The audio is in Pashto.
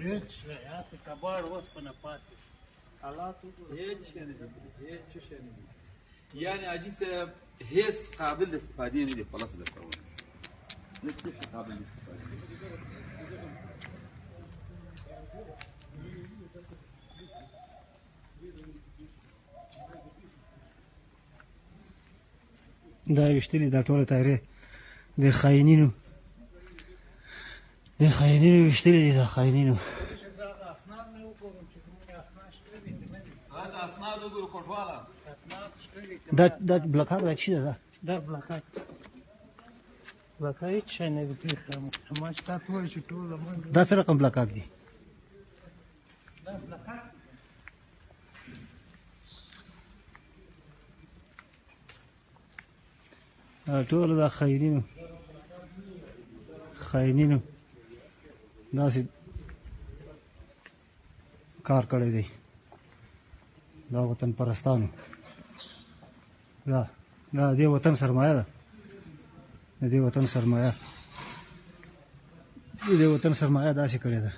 هیڅ هسې کباړ اوسپنه پاتې حالات هیڅ شی نه دي هیڅ شی نه دي یعنې حاجي صاحب هیڅ قابل د استفادې نه دي خلاص درته وایم هیڅ شي قابل د استفادې نه دي دا ویشتلي دا ټوله تایرې د خاینینو ویشتلي دي د خاینینو دا اسناد وګورو کوټواله دا بلاکات دا څه ده دا بلاکات هیڅ شی نه دي پېښه ما چې تا ته ووایي چې ټوله منډه دا څه رقم بلاکات دي دا بلاکات ټول دا خاینینو داسې کار کړی دی دا وطن پرستانو دا د دې وطن سرمایه ده د دې وطن سرمایه داسې کړې ده